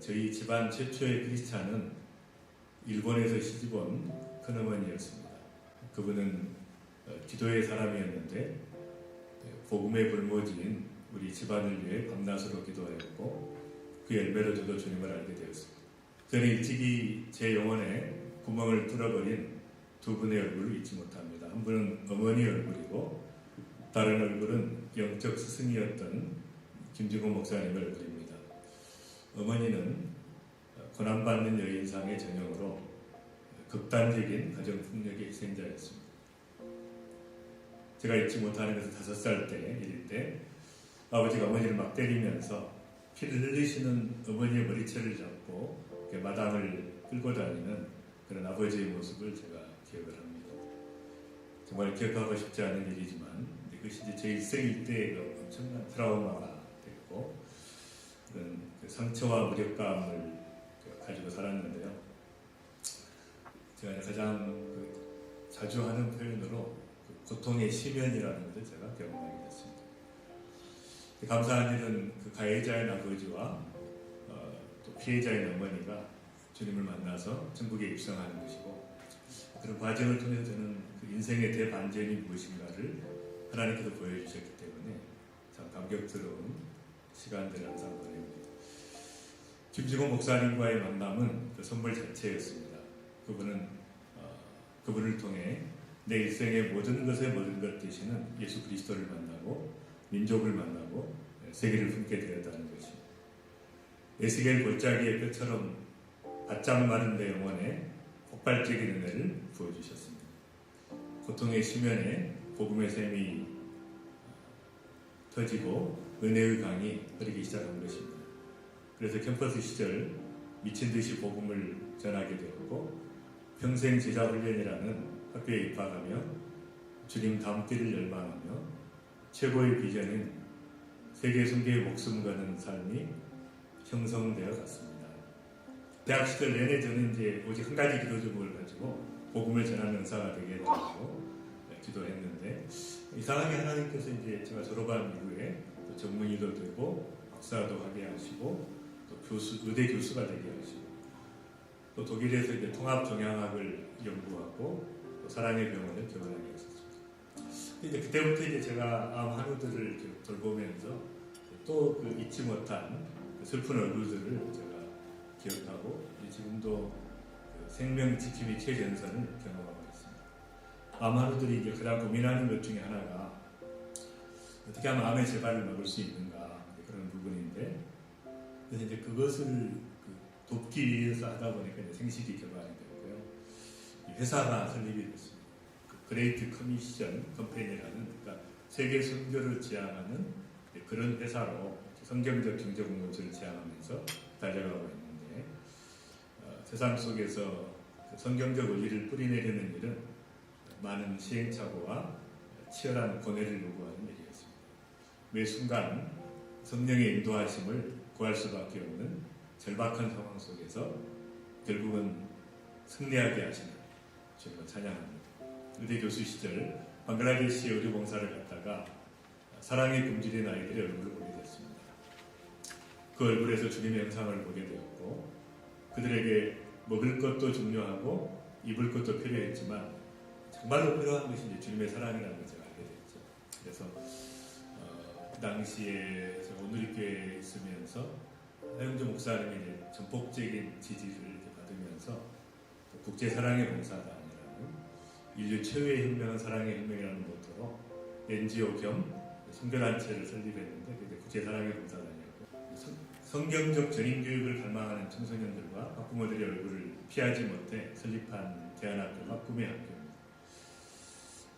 저희 집안 최초의 크리스찬은 일본에서 시집온 큰어머니였습니다. 그분은 기도의 사람이었는데 복음의 불모지인 우리 집안을 위해 밤낮으로 기도하였고 그 열매로 저도 주님을 알게 되었습니다. 저는 일찍이 제 영혼에 구멍을 뚫어버린 두 분의 얼굴을 잊지 못합니다. 한 분은 어머니 얼굴이고 다른 얼굴은 영적 스승이었던 김중호 목사님의 얼굴입니다. 어머니는 고난받는 여인상의 전형으로 극단적인 가정폭력의 희생자였습니다. 제가 잊지 못하는 것은 5살 일일 때 아버지가 어머니를 막 때리면서 피를 흘리시는 어머니의 머리채를 잡고 마당을 끌고 다니는 그런 아버지의 모습을 제가 기억을 합니다. 정말 기억하고 싶지 않은 일이지만 그것이 이제 제 일생 일대의 엄청난 트라우마가 됐고 그런 상처와 무력감을 가지고 살았는데요. 제가 가장 자주 하는 표현으로 고통의 심연이라는 것을 제가 경험하게 됐습니다. 감사한 일은 그 가해자인 아버지와 또 피해자인 어머니가 주님을 만나서 천국에 입성하는 것이고 그런 과정을 통해서 저는 그 인생의 대반전이 무엇인가를 하나님께서 보여주셨기 때문에 참 감격스러운 시간들을 항상 보냅니다. 김중호 목사님과의 만남은 그 선물 자체였습니다. 그분을 통해 내 일생의 모든 것의 모든 것 되시는 예수 그리스도를 만나고 민족을 만나고 세계를 품게 되었다는 것입니다. 에스겔 골짜기의 뼈처럼 바짝 마른 내 영혼에 폭발적인 은혜를 부어주셨습니다. 고통의 심연에 복음의 샘이 터지고 은혜의 강이 흐르기 시작한 것입니다. 그래서 캠퍼스 시절 미친 듯이 복음을 전하게 되었고 평생 제자훈련이라는 학교에 입학하며 주님 닮기를 열망하며 최고의 비전인 세계 선교에 목숨 거는 삶이 형성되어 갔습니다. 대학 시절 내내 저는 이제 오직 한 가지 기도 제목을 가지고 복음을 전하는 은사가 되게 되고 기도했는데 이상하게 하나님께서 이제 제가 졸업한 이후에 또 전문의도 되고 박사도 하게 하시고 또 의대 교수가 되게 하시고 또 독일에서 이제 통합 종양학을 연구하고 또 사랑의 병원을 개원하게 하셨습니다. 이제 그때부터 이제 제가 암 환우들을 돌보면서 또 그 잊지 못한 그 슬픈 얼굴들을 제가 기억하고 지금도 그 생명 지킴이 최전선을 경험하고 있습니다. 암 환우들이 이제 가장 고민하는 것 중에 하나가 어떻게 하면 암의 재발을 막을 수 있는가 그런 부분인데 그래서 이제 그것을 돕기 위해서 하다 보니까 이제 생식이 개발이 됐고요. 회사가 설립이 됐습니다. 그레이트 커미션 컴퍼니라는 그러니까 세계 선교를 지향하는 그런 회사로 성경적 경제 공동체를 지향하면서 달려가고 있는데 세상 속에서 성경적 원리를 뿌리내리는 일은 많은 시행착오와 치열한 고뇌를 요구하는 일이었습니다. 매 순간 성령의 인도하심을 구할 수밖에 없는 절박한 상황 속에서 결국은 승리하게 하시는 주님을 찬양합니다. 의대 교수 시절 방글라데시 의료봉사를 갔다가 사랑에 굶주린 아이들의 얼굴을 보게 됐습니다. 그 얼굴에서 주님의 형상을 보게 되었고 그들에게 먹을 것도 중요하고 입을 것도 필요했지만 정말로 필요한 것이 이제 주님의 사랑이라는 것을 알게 됐죠. 그래서 그 당시에 온누리교회에 있으면서 하영주 목사님이 이제 전폭적인 지지를 이렇게 받으면서 국제사랑의 봉사단이라는 인류 최후의 혁명은 사랑의 혁명이라는 모토로 NGO 겸 선교단체를 설립했는데 그게 국제사랑의 봉사단이었고 성경적 전인교육을 갈망하는 청소년들과 학부모들의 얼굴을 피하지 못해 설립한 대안학교가 꿈의 학교입니다.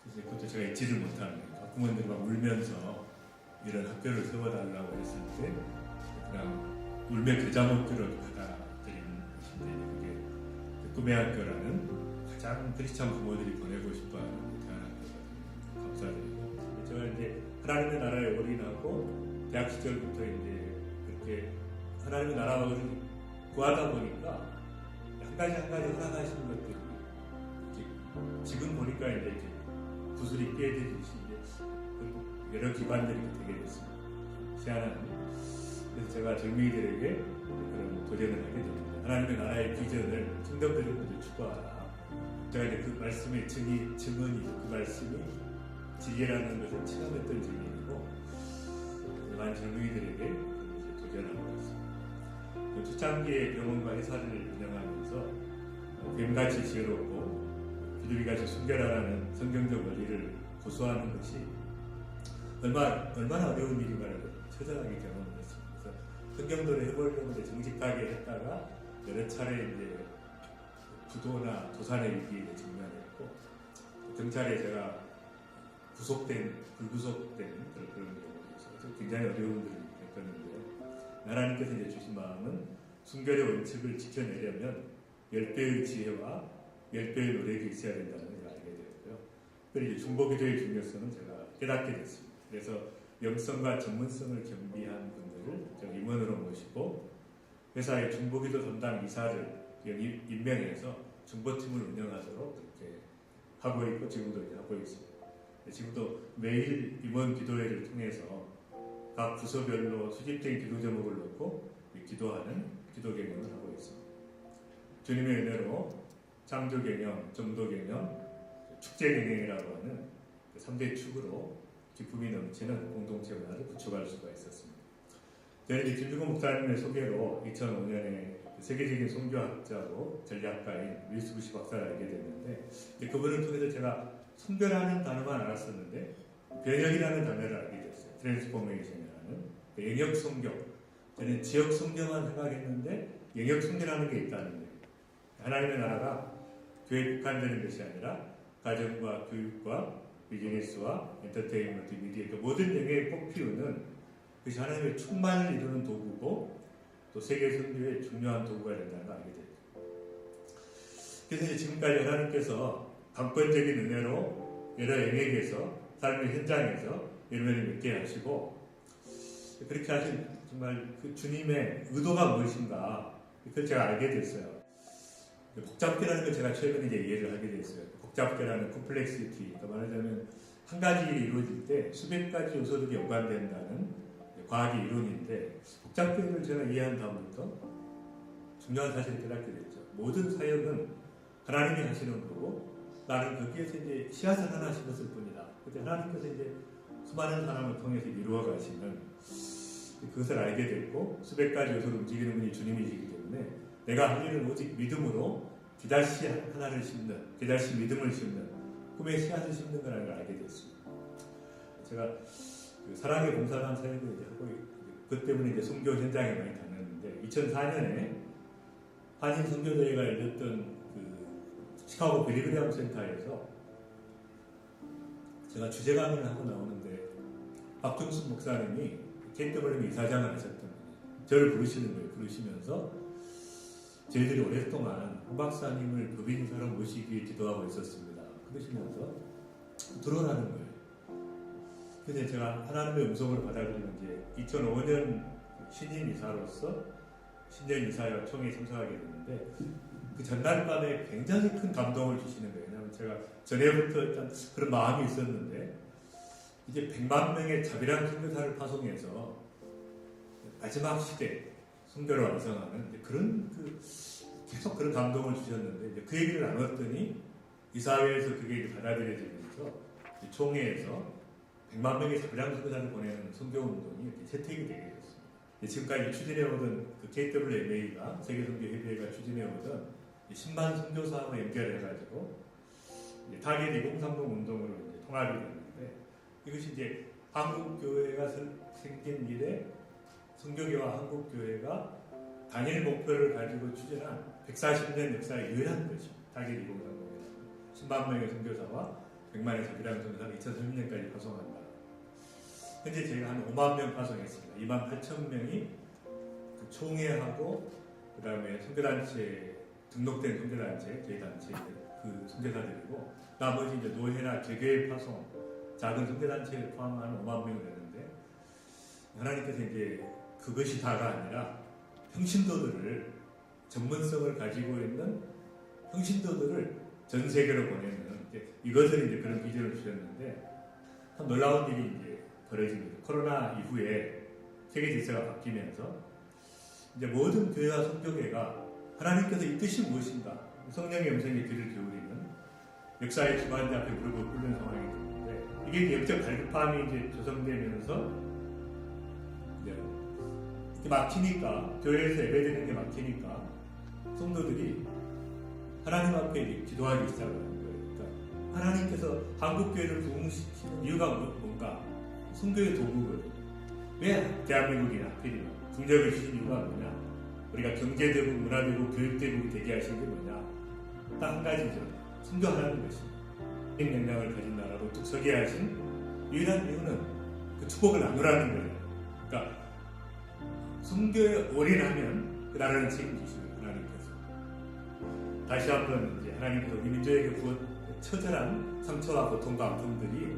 그래서 그것도 제가 잊지를 못하는 학부모들이 막 울면서 이런 학교를 세워달라고 했을 때 그냥 울며 겨자먹기로 받아들인 것인데 그게 꿈의 학교라는 가장 크리스찬 부모들이 보내고 싶어하는 대안학교거든요. 감사드리고 제가 이제 하나님의 나라에 올인하고 대학 시절부터 이제 그렇게 하나님의 나라를 구하다 보니까 한 가지 허락하시는 것들이 지금 보니까 이제 구슬이 깨지듯이 여러 기관들이 되게 됐습니다. 희한한. 그래서 제가 젊은이들에게 그런 도전을 하게 됩니다. 하나님의 나라의 비전을 kingdom들을 모두 추구하라. 제가 이제 그 말씀의 증언이 그 말씀이 지혜라는 것을 체험했던 증인이고 많은 젊은이들에게 이제 도전하고 있습니다. 초창기에 병원과 회사를 운영하면서 뱀같이 지혜롭고 비둘기같이 순결하라는 성경적 원리를 고수하는 것이 얼마나 어려운 일인가를 처절하게 경험을 했습니다. 그래서 성경도를 해보려고 이제 정직하게 했다가 여러 차례 이제 부도나 도산의 위기에 직면했고 경찰에 제가 불구속된 그런 경우도 있어서 굉장히 어려운 일을 겪었는데요. 하나님께서 이제 주신 마음은 순결의 원칙을 지켜내려면 10배의 지혜와 10배의 노력이 있어야 된다는 걸 알게 되었고요. 특별히 중보기도의 중요성은 제가 깨닫게 됐습니다. 그래서 영성과 전문성을 겸비한 분들을 임원으로 모시고 회사의 중보기도 담당 이사를 임명해서 중보팀을 운영하도록 그렇게 하고 있고 지금도 이제 하고 있습니다. 지금도 매일 임원 기도회를 통해서 각 부서별로 수집된 기도 제목을 놓고 기도하는 기도 개념을 하고 있습니다. 주님의 은혜로 창조 개념, 정도 개념, 축제 개념이라고 하는 3대 축으로 기쁨이 넘치는 공동체 문화를 구축할 수가 있었습니다. 저는 김주구 목사님의 소개로 2005년에 세계적인 선교학자로 전략가인 윌스 부시 박사를 알게 됐는데 그분을 통해서 제가 선교라는 단어만 알았었는데 변혁이라는 단어를 알게 됐어요. 트랜스포메이션이라는 영역 선교. 저는 지역 선교만 생각했는데 영역 선교라는 게 있다는 거예요. 하나님의 나라가 교회에 국한되는 것이 아니라 가정과 교육과 비즈니스와 엔터테인먼트, 미디어 그 모든 영역에 꽃피우는 그것이 하나님의 충만을 이루는 도구고 또 세계 선교의 중요한 도구가 된다는 걸 알게 됐죠. 그래서 지금까지 하나님께서 강권적인 은혜로 여러 영역에서 삶의 현장에서 여러분을 믿게 하시고 그렇게 하신 정말 그 주님의 의도가 무엇인가 그걸 제가 알게 됐어요. 복잡계라는 걸 제가 최근에 이제 이해를 하게 됐어요. 복잡계라는 콤플렉시티, 말하자면 한 가지 일이 이루어질 때 수백 가지 요소들이 연관된다는 과학의 이론인데 복잡계를 제가 이해한 다음부터 중요한 사실을 깨닫게 됐죠. 모든 사역은 하나님이 하시는 거고 나는 거기에서 이제 씨앗을 하나 심었을 뿐이다. 그때 하나님께서 이제 수많은 사람을 통해서 이루어 가시는 그것을 알게 됐고 수백 가지 요소를 움직이는 분이 주님이시기 때문에 내가 할 일은 오직 믿음으로 기다시 하나를 심는, 기다시 믿음을 심는 꿈의 씨앗을 심는 거라는 걸 알게 됐습니다. 제가 그 사랑의 봉사단 사역을 이제 하고 그 때문에 이제 선교 현장에 많이 다녔는데 2004년에 한인 선교대회가 열렸던 그 시카고 빌리그램 센터에서 제가 주제 강의를 하고 나오는데 박중순 목사님이 KWM 이사장을 하셨던 분이 저를 부르시는 거예요. 부르시면서 저희들이 오랫동안 한 박사님을 법인사로 모시기 위해 기도하고 있었습니다. 그러시면서 들어오라는 거예요. 그래서 제가 하나님의 음성을 받아들이는 이제 2005년 신임 이사로서 신년 이사회 총회에 참석하게 됐는데 그 전날 밤에 굉장히 큰 감동을 주시는 거예요. 왜냐하면 제가 전에부터 일단 그런 마음이 있었는데 이제 100만 명의 자비랑 선교사를 파송해서 마지막 시대 선교를 완성하는 그런 계속 그런 감동을 주셨는데 이제 그 얘기를 나눴더니 이사회에서 그게 이제 받아들여지면서 총회에서 100만 명의 자비랑 선교사를 보내는 선교 운동이 채택이 되게 됐습니다. 지금까지 추진해오던 그 KWMA가 세계선교협의회가 추진해오던 10만 선교사와 연결해가지고 타겟 2030 운동으로 이제 통합이 됐는데 이것이 이제 한국교회가 생긴 이래 선교계와 한국교회가 단일 목표를 가지고 추진한 140년 역사의 유일한 것입니다. 타겟 2030이라는 10만 명의 선교사와 100만의 자비랑 선교사를 2030년까지 파송한다. 현재 저희가 한 5만 명 파송했습니다. 2만 8천 명이 그 총회하고 그 다음에 선교단체 등록된 선교단체 저희 단체 그 선교사들이고 나머지 이제 노회나 개교회 파송 작은 선교단체를 포함한 5만 명이 되는데 하나님께서 이제 그것이 다가 아니라 평신도들을 전문성을 가지고 있는 평신도들을 전 세계로 보내는 이것을 이제 그런 비전을 주셨는데 참 놀라운 일이 이제 벌어집니다. 코로나 이후에 세계 질서가 바뀌면서 이제 모든 교회와 선교회가 하나님께서 이 뜻이 무엇인가, 성령의 음성에 귀를 기울이는 역사의 주관자 앞에 무릎을 꿇는 상황이 되는데, 이게 이제 역적 갈급함이 이제 조성되면서 이제 막히니까, 교회에서 예배드리는 게 막히니까 성도들이 하나님 앞에 이제 기도하기 시작하는 거예요. 그러니까 하나님께서 한국 교회를 부흥시키는 이유가 뭔가? 선교의 도구거든요. 왜 대한민국이 하필이면 국력을 주신 이유가 뭐냐? 우리가 경제대국, 문화대국, 교육대국이 되게 하신 게 뭐냐? 딱 한 가지죠. 선교하라는 것입니다. 역량을 가진 나라로 뚝 서게 하신 유일한 이유는 그 축복을 나누라는 거예요. 그러니까 선교에 올인하면 그 나라는 책임지시고, 하나님께서 다시 한번 이제 하나님께서 우리 민족에게 부은 처절한 상처와 고통과 아픔들이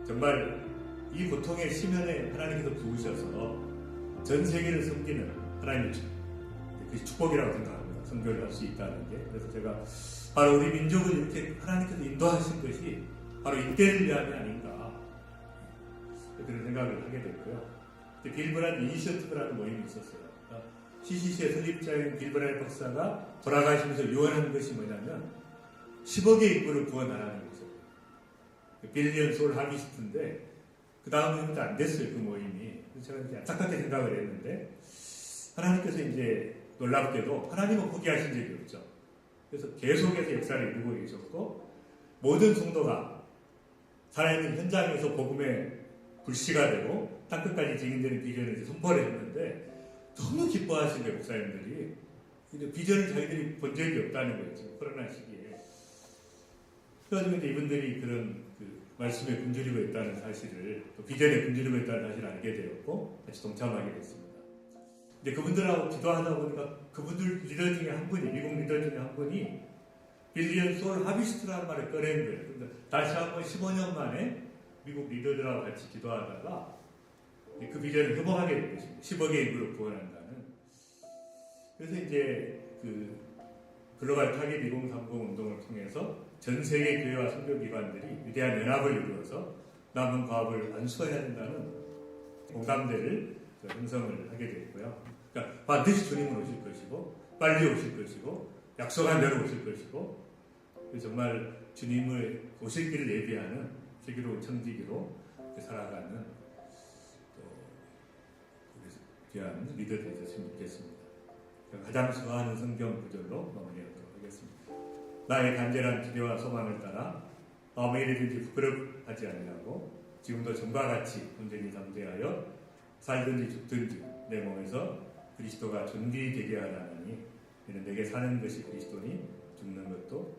정말 이 고통의 심연에 하나님께서 부으셔서 전 세계를 섬기는 하나님의 그 축복이라고 생각합니다. 선교를 할 수 있다는 게. 그래서 제가 바로 우리 민족을 이렇게 하나님께서 인도하신 것이 바로 이때를 위함이 아닌가, 그런 생각을 하게 됐고요. 빌브란 이니셔티브라는 모임이 있었어요. CCC의 설립자인 빌브란 박사가 돌아가시면서 유언한 것이 뭐냐면 10억의 인구를 구원하라는 거죠. 빌리언 소울 하비스트인데 그 다음부터 안 됐어요, 그 모임이. 그래서 제가 이제 안타깝게 생각을 했는데, 하나님께서 이제 놀랍게도 하나님은 포기하신 적이 없죠. 그래서 계속해서 역사를 이루고 계셨고, 모든 성도가 살아있는 현장에서 복음의 불씨가 되고 땅끝까지 증인되는 비전을 선포를 했는데, 너무 기뻐하신 거예요, 목사님들이. 근데 비전을 자기들이 본 적이 없다는 거예요, 지금 코로나 시기에. 그래가지고 이제 이분들이 그런 말씀에 굶주리고 있다는 사실을, 또 비전에 굶주리고 있다는 사실을 알게 되었고, 같이 동참하게 됐습니다. 근데 그분들하고 기도하다 보니까 그분들 리더 중에 한 분이, 미국 리더 중에 한 분이 빌리언 소울 하비스트라는 말을 꺼낸 거예요. 근데 다시 한번 15년 만에 미국 리더들하고 같이 기도하다가 그 비전을 회복하게 된 것입니다. 10억의 인구를 구원한다는. 그래서 이제 그 글로벌 타깃 2030 운동을 통해서 전 세계 교회와 선교기관들이 위대한 연합을 이루어서 남은 과업을 완수해야 된다는 공감대를 형성을 하게 됐고요. 그러니까 반드시 주님은 오실 것이고, 빨리 오실 것이고, 약속한 대로 오실 것이고, 정말 주님의 오실 길을 예비하는 슬기로운 청지기로 살아가는 또 귀한 리더 되셨으면 좋겠습니다. 가장 좋아하는 성경 구절로 마무리하도록 하겠습니다. 나의 간절한 기대와 소망을 따라 아무 일이든지 부끄럽하지 아니하고 지금도 전과 같이 온전히 담대하여 살든지 죽든지 내 몸에서 그리스도가 존귀되게 하라니 이는 내게 사는 것이 그리스도니 죽는 것도